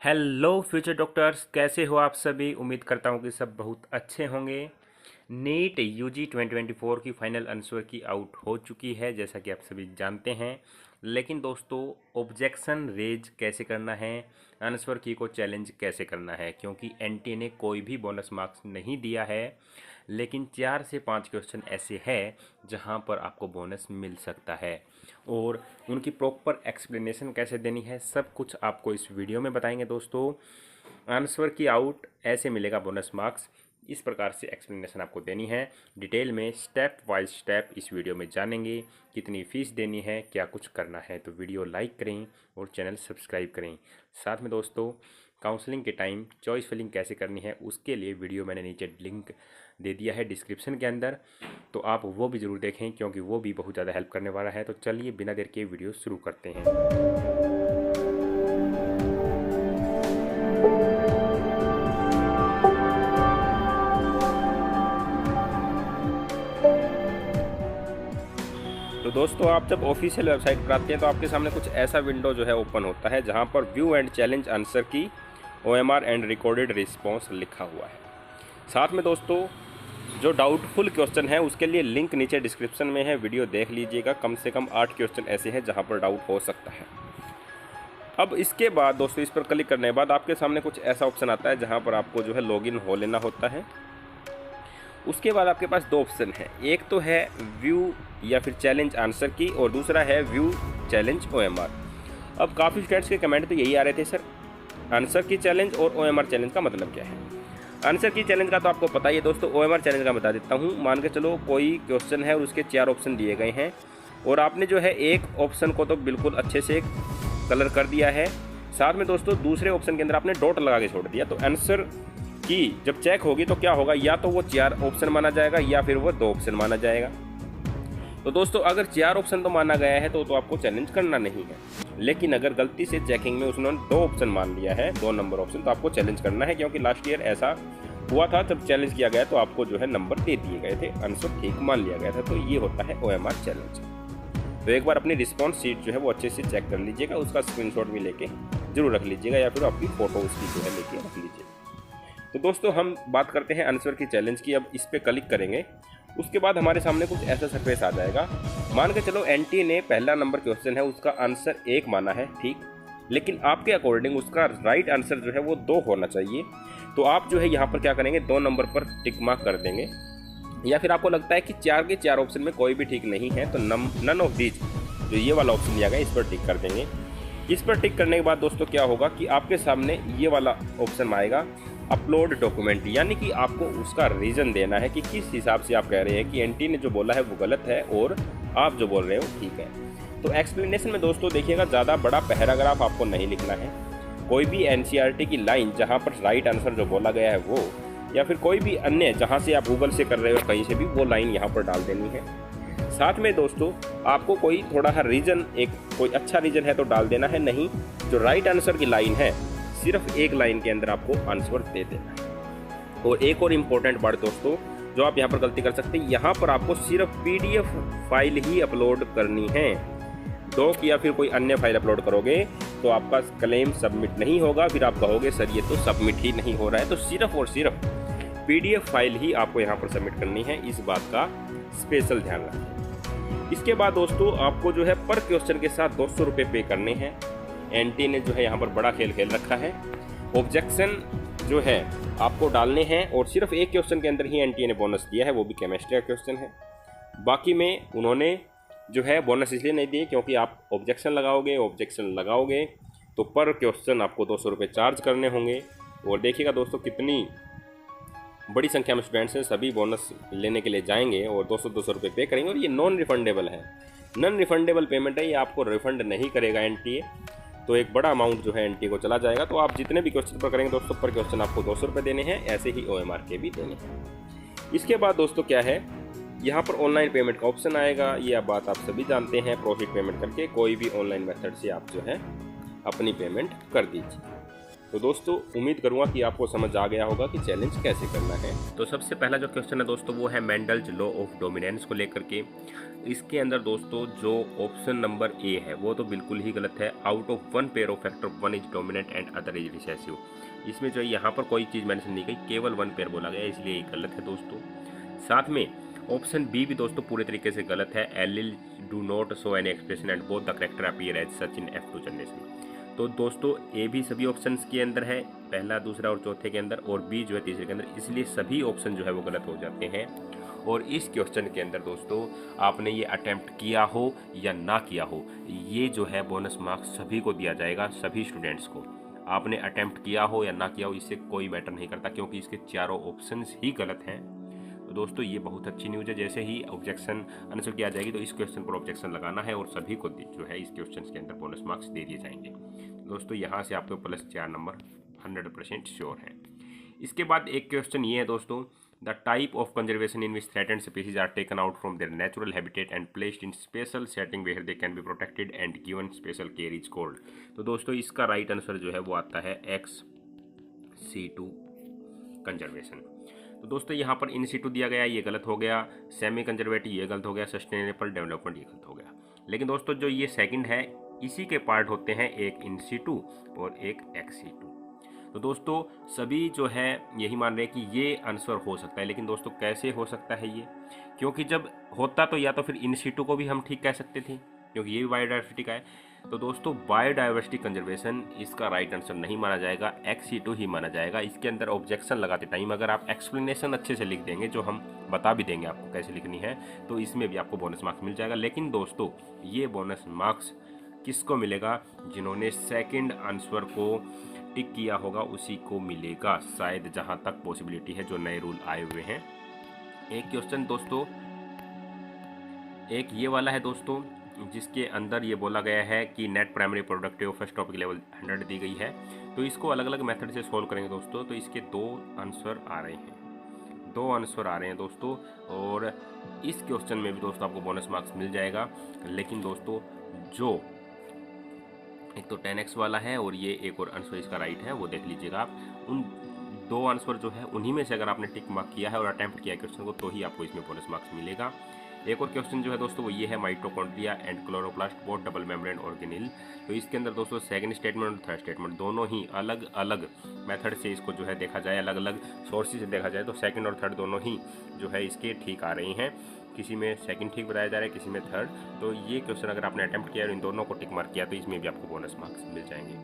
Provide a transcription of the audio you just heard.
Hello future doctors, कैसे हो आप सभी। उम्मीद करता हूँ कि सब बहुत अच्छे होंगे। नीट यूजी 2024 की फाइनल आंसर की आउट हो चुकी है, जैसा कि आप सभी जानते हैं। लेकिन दोस्तों, ऑब्जेक्शन रेज कैसे करना है, आंसर की को चैलेंज कैसे करना है, क्योंकि एनटी ने कोई भी बोनस मार्क्स नहीं दिया है। लेकिन 4 से 5 क्वेश्चन ऐसे हैं जहां पर आपको बोनस मिल सकता है, और उनकी प्रॉपर एक्सप्लेनेशन कैसे देनी है सब कुछ आपको इस वीडियो में बताएंगे दोस्तों। आंसर की आउट ऐसे मिलेगा बोनस मार्क्स, इस प्रकार से एक्सप्लेनेशन आपको देनी है। डिटेल में स्टेप बाय स्टेप इस वीडियो में जानेंगे। कितनी फ़ीस देनी है, क्या कुछ करना है, तो वीडियो लाइक करें और चैनल सब्सक्राइब करें। साथ में दोस्तों, काउंसलिंग के टाइम चॉइस फिलिंग कैसे करनी है उसके लिए वीडियो मैंने नीचे लिंक दे दिया है डिस्क्रिप्शन के अंदर, तो आप वो भी ज़रूर देखें, क्योंकि वो भी बहुत ज़्यादा हेल्प करने वाला है। तो चलिए बिना देर के वीडियो शुरू करते हैं। तो दोस्तों, आप जब ऑफिशियल वेबसाइट पर आते हैं तो आपके सामने कुछ ऐसा विंडो जो है ओपन होता है, जहां पर व्यू एंड चैलेंज आंसर की OMR एंड रिकॉर्डेड रिस्पॉन्स लिखा हुआ है। साथ में दोस्तों, जो डाउटफुल क्वेश्चन है उसके लिए लिंक नीचे डिस्क्रिप्शन में है, वीडियो देख लीजिएगा। कम से कम 8 क्वेश्चन ऐसे हैं जहां पर डाउट हो सकता है। अब इसके बाद दोस्तों, इस पर क्लिक करने के बाद आपके सामने कुछ ऐसा ऑप्शन आता है जहां पर आपको जो है लॉगिन हो लेना होता है। उसके बाद आपके पास 2 ऑप्शन है, एक तो है व्यू या फिर चैलेंज आंसर की, और दूसरा है व्यू चैलेंज OMR। अब काफ़ी स्टूडेंट्स के कमेंट तो यही आ रहे थे, सर आंसर की चैलेंज और OMR चैलेंज का मतलब क्या है। आंसर की चैलेंज का तो आपको पता ही है दोस्तों। OMR चैलेंज का बता देता हूँ। मान के चलो कोई क्वेश्चन है और उसके 4 ऑप्शन दिए गए हैं, और आपने जो है एक ऑप्शन को तो बिल्कुल अच्छे से कलर कर दिया है, साथ में दोस्तों दूसरे ऑप्शन के अंदर आपने डॉट लगा के छोड़ दिया। तो आंसर की जब चेक होगी तो क्या होगा, या तो वो 4 ऑप्शन माना जाएगा या फिर वो 2 ऑप्शन माना जाएगा। तो दोस्तों, अगर 4 ऑप्शन तो माना गया है तो आपको चैलेंज करना नहीं है। लेकिन अगर गलती से चेकिंग में उसने 2 ऑप्शन मान लिया है, 2 नंबर ऑप्शन, तो आपको चैलेंज करना है, क्योंकि लास्ट ईयर ऐसा हुआ था। जब चैलेंज किया गया तो आपको जो है नंबर दे दिए गए थे, आंसर ठीक मान लिया गया था। तो ये होता है OMR चैलेंज। तो एक बार अपनी रिस्पॉन्स शीट जो है वो अच्छे से चेक कर लीजिएगा, उसका स्क्रीनशॉट भी लेके जरूर रख लीजिएगा, या फिर आपकी फ़ोटो उसकी जो है लेके रख लीजिएगा। तो दोस्तों, हम बात करते हैं आंसर की चैलेंज की। अब इस पर क्लिक करेंगे, उसके बाद हमारे सामने कुछ ऐसा सरफेस आ जाएगा। मान के चलो एनटी ने पहला नंबर क्वेश्चन है उसका आंसर 1 माना है, ठीक, लेकिन आपके अकॉर्डिंग उसका राइट आंसर जो है वो 2 होना चाहिए। तो आप जो है यहाँ पर क्या करेंगे, 2 नंबर पर टिक मार्क कर देंगे। या फिर आपको लगता है कि 4 के 4 ऑप्शन में कोई भी ठीक नहीं है, तो नन ऑफ दीज, जो ये वाला ऑप्शन दिया गया, इस पर टिक कर देंगे। इस पर टिक करने के बाद दोस्तों क्या होगा कि आपके सामने ये वाला ऑप्शन आएगा, अपलोड डॉक्यूमेंट, यानी कि आपको उसका रीज़न देना है कि किस हिसाब से आप कह रहे हैं कि एनटी ने जो बोला है वो गलत है और आप जो बोल रहे हो ठीक है। तो एक्सप्लेनेशन में दोस्तों देखिएगा, ज़्यादा बड़ा पैराग्राफ आपको नहीं लिखना है। कोई भी एनसीईआरटी की लाइन जहाँ पर राइट आंसर जो बोला गया है वो, या फिर कोई भी अन्य जहाँ से आप गूगल से कर रहे हो कहीं से भी, वो लाइन यहाँ पर डाल देनी है। साथ में दोस्तों, आपको कोई थोड़ा सा रीज़न, एक कोई अच्छा रीज़न है तो डाल देना है, नहीं जो राइट आंसर की लाइन है सिर्फ एक लाइन के अंदर आपको आंसर दे देना है। और एक और इम्पोर्टेंट बात दोस्तों, जो आप यहाँ पर गलती कर सकते हैं, यहाँ पर आपको सिर्फ PDF फाइल ही अपलोड करनी है। डॉक या फिर कोई अन्य फाइल अपलोड करोगे तो आपका क्लेम सबमिट नहीं होगा, फिर आप कहोगे सर ये तो सबमिट ही नहीं हो रहा है। तो सिर्फ और सिर्फ PDF फाइल ही आपको यहाँ पर सबमिट करनी है, इस बात का स्पेशल ध्यान रखें। इसके बाद दोस्तों, आपको जो है पर क्वेश्चन के साथ 200 रुपये पे करने हैं। एनटी ने जो है यहाँ पर बड़ा खेल खेल रखा है। ऑब्जेक्शन जो है आपको डालने हैं, और सिर्फ एक क्वेश्चन के अंदर ही एनटी ने बोनस दिया है, वो भी केमिस्ट्री का क्वेश्चन है। बाकी में उन्होंने जो है बोनस इसलिए नहीं दिए क्योंकि आप ऑब्जेक्शन लगाओगे तो पर क्वेश्चन आपको 200 रुपये चार्ज करने होंगे। और देखिएगा दोस्तों, कितनी बड़ी संख्या में स्टूडेंट्स हैं, सभी बोनस लेने के लिए जाएंगे और 200 रुपये पे करेंगे। और ये नॉन रिफंडेबल है, नॉन रिफंडेबल पेमेंट है, ये आपको रिफंड नहीं करेगा एनटीए। तो एक बड़ा अमाउंट जो है एनटी को चला जाएगा। तो आप जितने भी क्वेश्चन पर करेंगे दोस्तों, पर क्वेश्चन आपको 200 रुपये देने हैं, ऐसे ही OMR के भी देने हैं। इसके बाद दोस्तों क्या है, यहाँ पर ऑनलाइन पेमेंट का ऑप्शन आएगा। ये बात आप सभी जानते हैं, प्रोफिट पेमेंट करके कोई भी ऑनलाइन मेथड से आप जो है अपनी पेमेंट कर दीजिए। तो दोस्तों उम्मीद करूंगा कि आपको समझ आ गया होगा कि चैलेंज कैसे करना है। तो सबसे पहला जो क्वेश्चन है दोस्तों वो है मेंडल्स लॉ ऑफ डोमिनेंस को लेकर के। इसके अंदर दोस्तों जो ऑप्शन नंबर ए है वो तो बिल्कुल ही गलत है। Out of one pair of factor one is dominant and other is recessive. इसमें जो यहाँ पर कोई चीज़ मेंशन नहीं गई, केवल वन पेयर बोला गया, इसलिए ये गलत है दोस्तों। साथ में ऑप्शन बी भी दोस्तों पूरे तरीके से गलत है। Allele do not show any expression and both the character appear as such in F2 generation. तो दोस्तों ए भी सभी ऑप्शंस के अंदर है, पहला दूसरा और चौथे के अंदर, और बी जो है तीसरे के अंदर, इसलिए सभी ऑप्शन जो है वो गलत हो जाते हैं। और इस क्वेश्चन के अंदर दोस्तों आपने ये अटेम्प्ट किया हो या ना किया हो, ये जो है बोनस मार्क्स सभी को दिया जाएगा, सभी स्टूडेंट्स को। आपने अटेम्प्ट किया हो या ना किया हो इससे कोई मैटर नहीं करता, क्योंकि इसके चारों ऑप्शंस ही गलत हैं। तो दोस्तों ये बहुत अच्छी न्यूज़ है। जैसे ही ऑब्जेक्शन आंसर किया जाएगी तो इस क्वेश्चन पर ऑब्जेक्शन लगाना है और सभी को जो है इस क्वेश्चन के अंदर बोनस मार्क्स दे दिए जाएंगे। दोस्तों यहाँ से आपको +4 नंबर 100% श्योर है। इसके बाद एक क्वेश्चन ये है दोस्तों, the type of conservation in which threatened species are taken out from their natural habitat and placed in special setting where they can be protected and given special care is called. तो दोस्तों इसका right answer जो है वो आता है XC2 conservation. तो दोस्तों यहाँ पर इन सिटू दिया गया, ये गलत हो गया। सेमी कंजर्वेटिव ये गलत हो गया। सस्टेनेबल डेवलपमेंट ये गलत हो गया। लेकिन दोस्तों जो ये सेकंड है इसी के पार्ट होते हैं, एक इन सिटू और एक XC2। तो दोस्तों सभी जो है यही मान रहे हैं कि ये आंसर हो सकता है, लेकिन दोस्तों कैसे हो सकता है ये, क्योंकि जब होता तो या तो फिर इन सिटू को भी हम ठीक कह सकते थे, क्योंकि ये भी बायोडाइवर्सिटी का है। तो दोस्तों बायोडाइवर्सिटी कंजर्वेशन इसका राइट आंसर नहीं माना जाएगा, XC2 ही माना जाएगा। इसके अंदर ऑब्जेक्शन लगाते टाइम अगर आप एक्सप्लेनेशन अच्छे से लिख देंगे, जो हम बता भी देंगे आपको कैसे लिखनी है, तो इसमें भी आपको बोनस मार्क्स मिल जाएगा। लेकिन दोस्तों ये बोनस मार्क्स किसको मिलेगा? जिन्होंने सेकंड आंसर को टिक किया होगा उसी को मिलेगा, शायद जहां तक पॉसिबिलिटी है, जो नए रूल आए हुए हैं। एक क्वेश्चन दोस्तों एक ये वाला है दोस्तों, जिसके अंदर ये बोला गया है कि net primary productive first topic level 100 दी गई है। तो इसको अलग अलग मेथड से सॉल्व करेंगे दोस्तों। तो इसके दो आंसर आ रहे हैं दोस्तों। और इस क्वेश्चन में भी दोस्तों आपको बोनस मार्क्स मिल जाएगा। लेकिन दोस्तों जो एक तो 10x वाला है और ये एक और आंसर इसका राइट है, वो देख लीजिएगा आप। उन दो आंसर जो है उन्हीं में से अगर आपने टिक मार्क किया है और अटेम्प्ट किया है क्वेश्चन को, तो ही आपको इसमें बोनस मार्क्स मिलेगा। एक और क्वेश्चन जो है दोस्तों वो ये है, mitochondria and chloroplast both double membrane organelle. तो इसके अंदर दोस्तों सेकंड स्टेटमेंट और थर्ड स्टेटमेंट दोनों ही अलग अलग मेथड से इसको जो है देखा जाए, अलग अलग सोर्सेज से देखा जाए, तो सेकंड और थर्ड दोनों ही जो है इसके ठीक आ रही हैं। किसी में सेकंड ठीक बताया जा रहा है, किसी में थर्ड। तो ये क्वेश्चन अगर आपने अटेम्प्ट किया और इन दोनों को टिक मार्क किया तो इसमें भी आपको बोनस मार्क्स मिल जाएंगे।